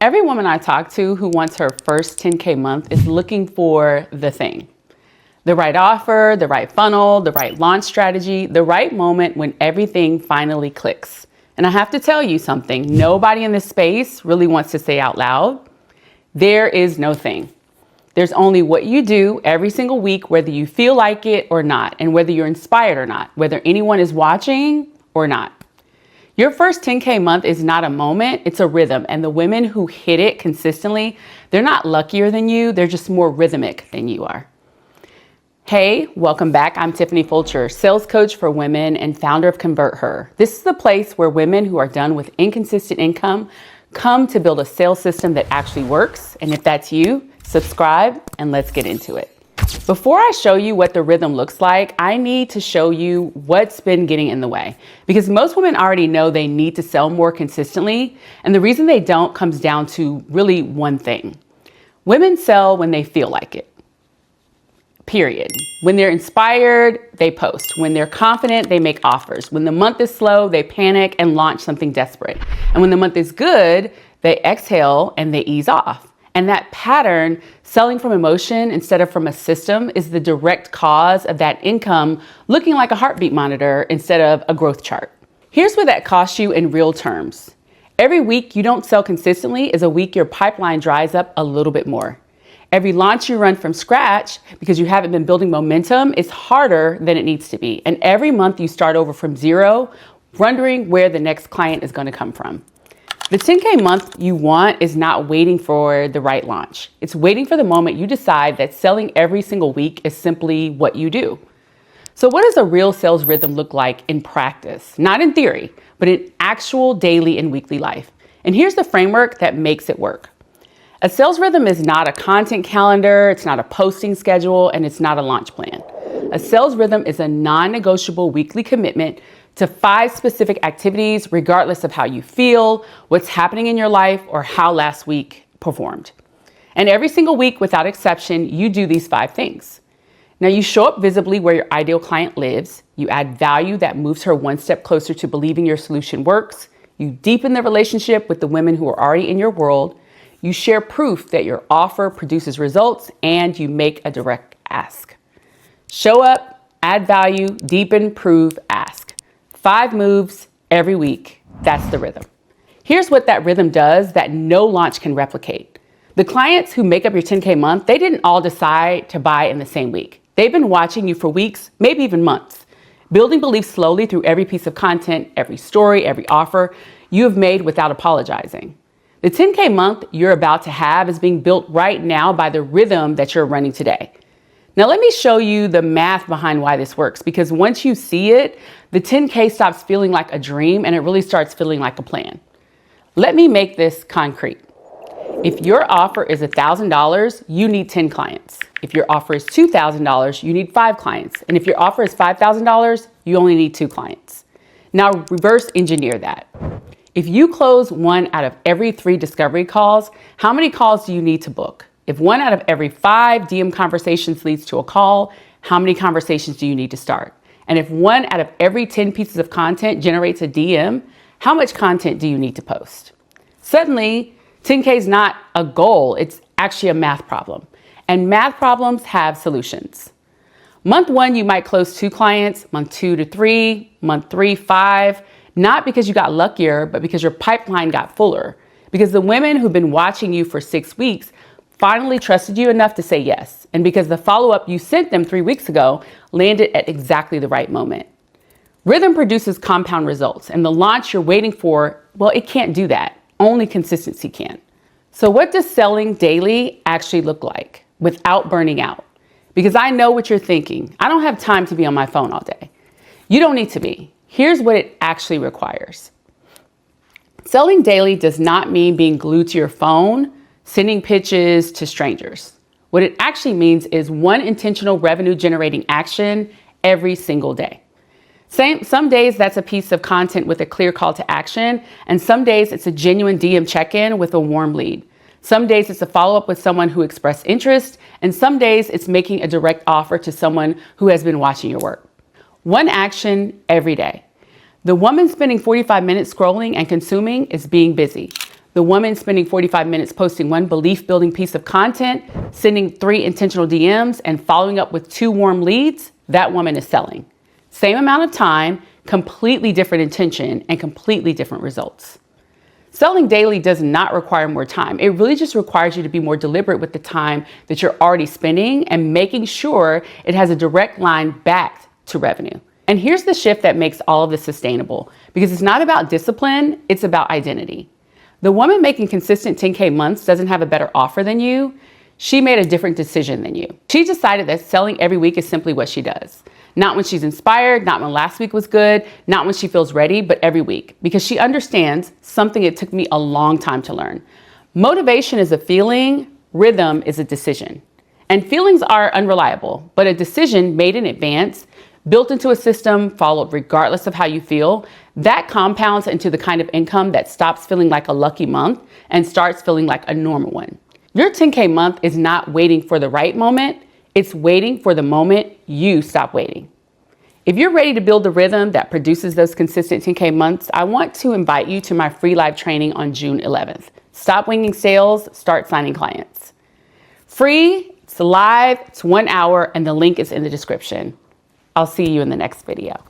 Every woman I talk to who wants her first 10K month is looking for the thing. The right offer, the right funnel, the right launch strategy, the right moment when everything finally clicks. And I have to tell you something, nobody in this space really wants to say out loud, there is no thing. There's only what you do every single week, whether you feel like it or not, and whether you're inspired or not, whether anyone is watching or not. Your first 10K month is not a moment, it's a rhythm. And the women who hit it consistently, they're not luckier than you, they're just more rhythmic than you are. Hey, welcome back. I'm Tiffany Fulcher, sales coach for women and founder of Convert Her. This is the place where women who are done with inconsistent income come to build a sales system that actually works. And if that's you, subscribe and let's get into it. Before I show you what the rhythm looks like, I need to show you what's been getting in the way. Because most women already know they need to sell more consistently. And the reason they don't comes down to really one thing. Women sell when they feel like it. Period. When they're inspired, they post. When they're confident, they make offers. When the month is slow, they panic and launch something desperate. And when the month is good, they exhale and they ease off. And that pattern, selling from emotion instead of from a system, is the direct cause of that income looking like a heartbeat monitor instead of a growth chart. Here's what that costs you in real terms. Every week you don't sell consistently is a week your pipeline dries up a little bit more. Every launch you run from scratch because you haven't been building momentum is harder than it needs to be. And every month you start over from zero, wondering where the next client is going to come from. The 10K month you want is not waiting for the right launch. It's waiting for the moment you decide that selling every single week is simply what you do. So what does a real sales rhythm look like in practice? Not in theory, but in actual daily and weekly life. And here's the framework that makes it work. A sales rhythm is not a content calendar, it's not a posting schedule, and it's not a launch plan. A sales rhythm is a non-negotiable weekly commitment to 5 specific activities, regardless of how you feel, what's happening in your life, or how last week performed. And every single week, without exception, you do these 5 things. Now, you show up visibly where your ideal client lives. You add value that moves her one step closer to believing your solution works. You deepen the relationship with the women who are already in your world. You share proof that your offer produces results, and you make a direct ask. Show up, add value, deepen, prove, ask. 5 moves every week. That's the rhythm. Here's what that rhythm does that no launch can replicate. The clients who make up your 10K month, they didn't all decide to buy in the same week. They've been watching you for weeks, maybe even months, building belief slowly through every piece of content, every story, every offer you have made without apologizing. The 10K month you're about to have is being built right now by the rhythm that you're running today. Now let me show you the math behind why this works, because once you see it, the 10K stops feeling like a dream and it really starts feeling like a plan. Let me make this concrete. If your offer is $1,000, you need 10 clients. If your offer is $2,000, you need 5 clients. And if your offer is $5,000, you only need 2 clients. Now reverse engineer that. If you close 1 out of every 3 discovery calls, how many calls do you need to book? If 1 out of every 5 DM conversations leads to a call, how many conversations do you need to start? And if 1 out of every 10 pieces of content generates a DM, how much content do you need to post? Suddenly, 10K is not a goal, it's actually a math problem. And math problems have solutions. Month 1, you might close 2 clients, month 2 to 3, month 3, 5, not because you got luckier, but because your pipeline got fuller. Because the women who've been watching you for 6 weeks finally trusted you enough to say yes. And because the follow-up you sent them 3 weeks ago landed at exactly the right moment. Rhythm produces compound results, and the launch you're waiting for, well, it can't do that. Only consistency can. So what does selling daily actually look like without burning out? Because I know what you're thinking. I don't have time to be on my phone all day. You don't need to be. Here's what it actually requires. Selling daily does not mean being glued to your phone, sending pitches to strangers. What it actually means is 1 intentional revenue generating action every single day. Some days that's a piece of content with a clear call to action, and some days it's a genuine DM check-in with a warm lead. Some days it's a follow-up with someone who expressed interest, and some days it's making a direct offer to someone who has been watching your work. 1 action every day. The woman spending 45 minutes scrolling and consuming is being busy. The woman spending 45 minutes posting one belief building piece of content, sending 3 intentional DMs, and following up with 2 warm leads, that woman is selling. Same amount of time, completely different intention, and completely different results. Selling daily does not require more time. It really just requires you to be more deliberate with the time that you're already spending and making sure it has a direct line back to revenue. And here's the shift that makes all of this sustainable, because it's not about discipline, it's about identity. The woman making consistent 10K months doesn't have a better offer than you. She made a different decision than you. She decided that selling every week is simply what she does. Not when she's inspired, not when last week was good, not when she feels ready, but every week, because she understands something it took me a long time to learn. Motivation is a feeling, rhythm is a decision. And feelings are unreliable, but a decision made in advance, built into a system, followed regardless of how you feel, that compounds into the kind of income that stops feeling like a lucky month and starts feeling like a normal one. Your 10K month is not waiting for the right moment. It's waiting for the moment you stop waiting. If you're ready to build the rhythm that produces those consistent 10K months, I want to invite you to my free live training on June 11th. Stop winging sales, start signing clients. Free, it's live, it's 1 hour, and the link is in the description. I'll see you in the next video.